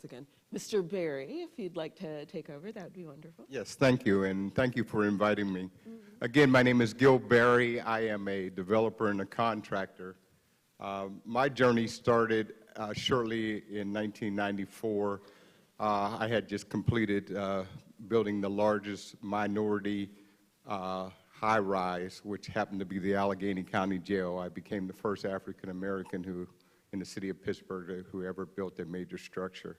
Again. Mr. Barry, if you'd like to take over, that would be wonderful. Yes, thank you, and thank you for inviting me. Again, my name is Gilbert. I am a developer and a contractor. My journey started shortly in 1994. I had just completed building the largest minority high-rise, which happened to be the Allegheny County Jail. I became the first African-American who, in the city of Pittsburgh, who ever built a major structure.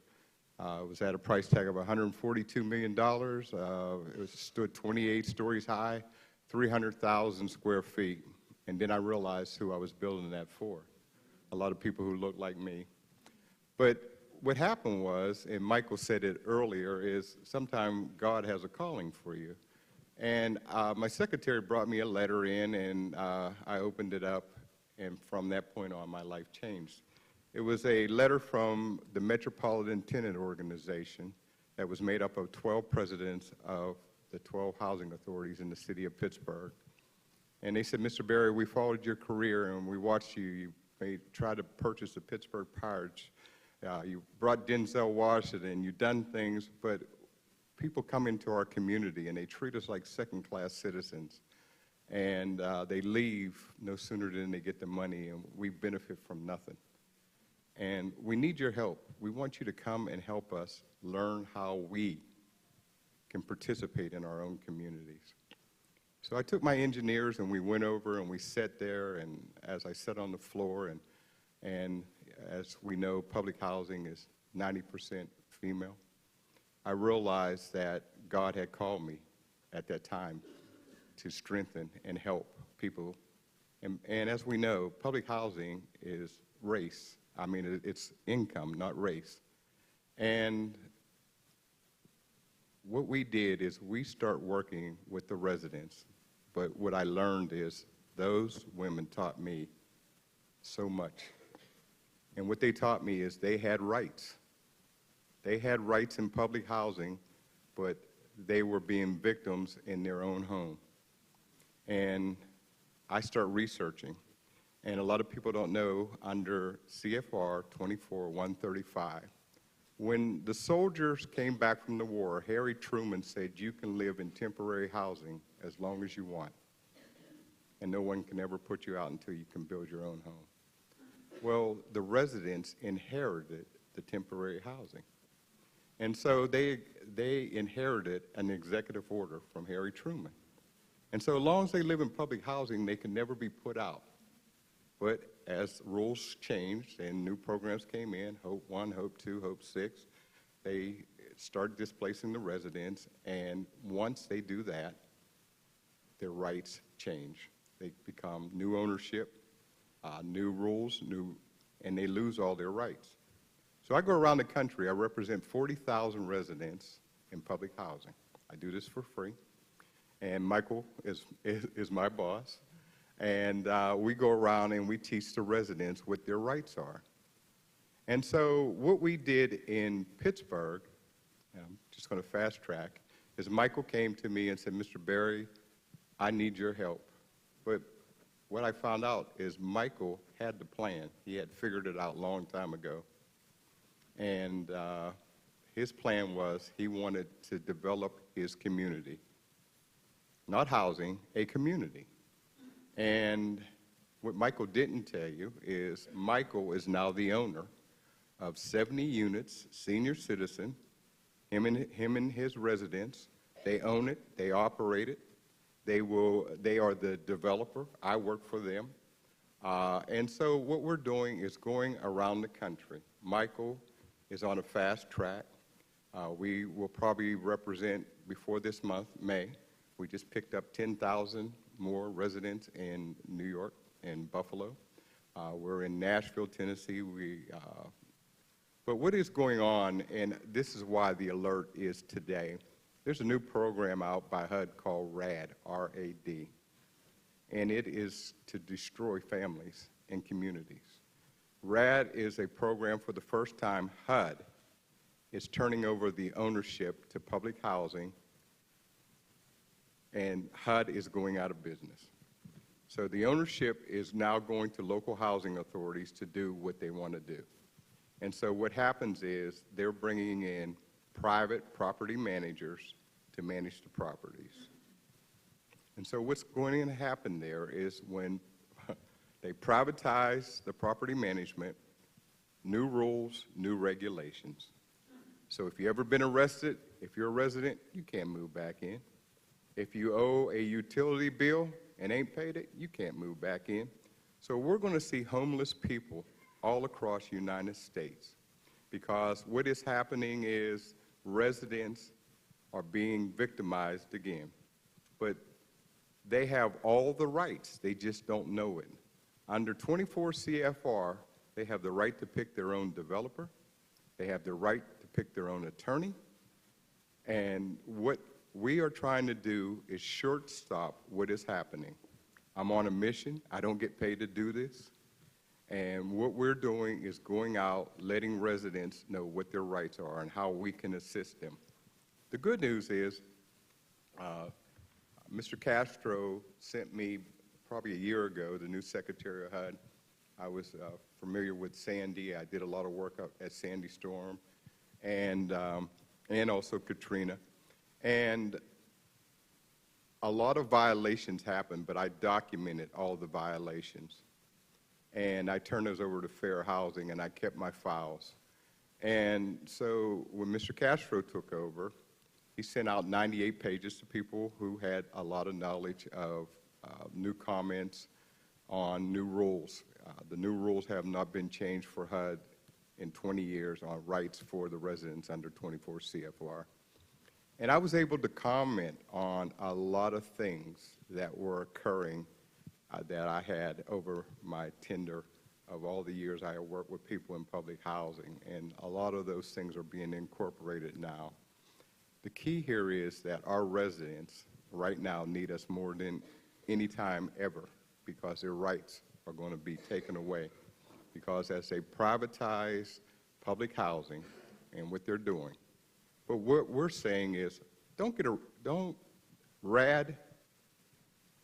It was at a price tag of $142 million. It stood 28 stories high, 300,000 square feet. And then I realized who I was building that for. A lot of people who looked like me. But what happened was, and Michael said it earlier, is sometimes God has a calling for you. And my secretary brought me a letter in, and I opened it up, and from that point on, my life changed. It was a letter from the Metropolitan Tenant Organization that was made up of 12 presidents of the 12 housing authorities in the city of Pittsburgh. And they said, Mr. Barry, we followed your career and we watched you. You tried to purchase the Pittsburgh Pirates. You brought Denzel Washington. You've done things, but people come into our community and they treat us like second-class citizens. And they leave no sooner than they get the money, and we benefit from nothing. And we need your help. We want you to come and help us learn how we can participate in our own communities. So I took my engineers and we went over and we sat there, and as I sat on the floor, and as we know, public housing is 90% female, I realized that God had called me at that time to strengthen and help people. And as we know, public housing is race. I mean, it's income, not race. And what we did is we start working with the residents. But what I learned is those women taught me so much. And what they taught me is they had rights. They had rights in public housing, but they were being victims in their own home. And I start researching. And a lot of people don't know, under CFR 24-135, when the soldiers came back from the war, Harry Truman said you can live in temporary housing as long as you want. And no one can ever put you out until you can build your own home. Well, the residents inherited the temporary housing. And so they inherited an executive order from Harry Truman. And so as long as they live in public housing, they can never be put out. But as rules changed and new programs came in, Hope 1, Hope 2, Hope 6, they start displacing the residents, and once they do that, their rights change. They become new ownership, new rules, and they lose all their rights. So I go around the country. I represent 40,000 residents in public housing. I do this for free, and Michael is my boss. And we go around and we teach the residents what their rights are. And so what we did in Pittsburgh, and I'm just going to fast track, is Michael came to me and said, Mr. Barry, I need your help. But what I found out is Michael had the plan. He had figured it out a long time ago. And his plan was he wanted to develop his community. Not housing, a community. And what Michael didn't tell you is Michael is now the owner of 70 units, senior citizen, him and his residents. They own it, they operate it. They are the developer. I work for them. And so what we're doing is going around the country. Michael is on a fast track. We will probably represent before this month, May. We just picked up 10,000 more residents in New York and Buffalo. We're in Nashville, Tennessee. But what is going on, and this is why the alert is today, there's a new program out by HUD called RAD, R-A-D, and it is to destroy families and communities. RAD is a program for the first time HUD is turning over the ownership to public housing, and HUD is going out of business. So the ownership is now going to local housing authorities to do what they want to do. And so what happens is they're bringing in private property managers to manage the properties. And so what's going to happen there is when they privatize the property management, new rules, new regulations. So if you've ever been arrested, if you're a resident, you can't move back in. If you owe a utility bill and ain't paid it, you can't move back in. So we're going to see homeless people all across the United States, because what is happening is residents are being victimized again. But they have all the rights, they just don't know it. Under 24 CFR, they have the right to pick their own developer, they have the right to pick their own attorney, and what we are trying to do is shortstop what is happening. I'm on a mission, I don't get paid to do this, and what we're doing is going out, letting residents know what their rights are and how we can assist them. The good news is, Mr. Castro sent me probably a year ago, the new Secretary of HUD. I was familiar with Sandy. I did a lot of work up at Sandy Storm and also Katrina. And a lot of violations happened, but I documented all the violations. And I turned those over to Fair Housing, and I kept my files. And so when Mr. Castro took over, he sent out 98 pages to people who had a lot of knowledge of new comments on new rules. The new rules have not been changed for HUD in 20 years on rights for the residents under 24 CFR. And I was able to comment on a lot of things that were occurring that I had over my tenure of all the years I have worked with people in public housing. And a lot of those things are being incorporated now. The key here is that our residents right now need us more than any time ever, because their rights are going to be taken away. Because as they privatize public housing and what they're doing, but what we're saying is, don't RAD,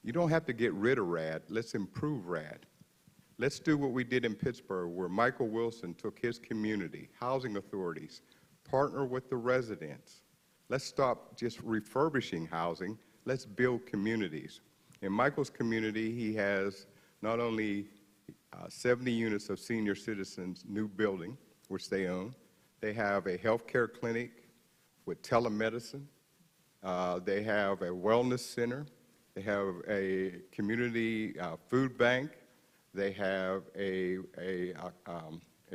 you don't have to get rid of RAD, let's improve RAD. Let's do what we did in Pittsburgh, where Michael Wilson took his community, housing authorities, partner with the residents. Let's stop just refurbishing housing, let's build communities. In Michael's community, he has not only 70 units of senior citizens new building, which they own. They have a healthcare clinic with telemedicine. They have a wellness center. They have a community food bank. They have a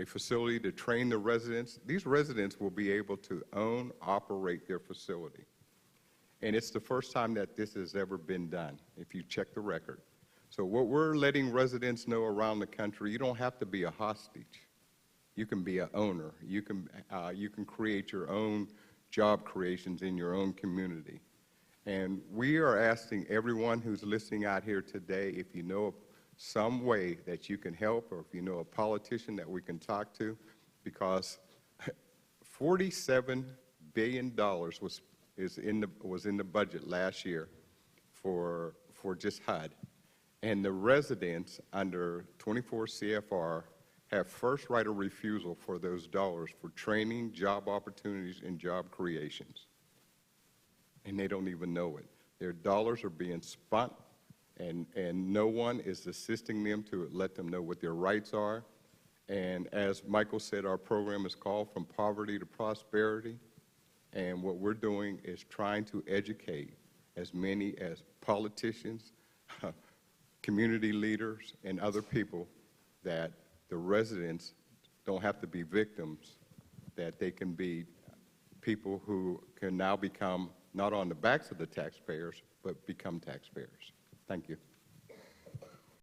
facility to train the residents. These residents will be able to own, operate their facility. And it's the first time that this has ever been done, if you check the record. So what we're letting residents know around the country, you don't have to be a hostage. You can be an owner. You can create your own job creations in your own community. And we are asking everyone who's listening out here today, if you know some way that you can help, or if you know a politician that we can talk to, because $47 billion was in the budget last year for just HUD. And the residents under 24 CFR have first right of refusal for those dollars for training, job opportunities, and job creations. And they don't even know it. Their dollars are being spent, and no one is assisting them to let them know what their rights are. And as Michael said, our program is called From Poverty to Prosperity. And what we're doing is trying to educate as many as politicians, community leaders, and other people that the residents don't have to be victims, that they can be people who can now become not on the backs of the taxpayers, but become taxpayers. Thank you.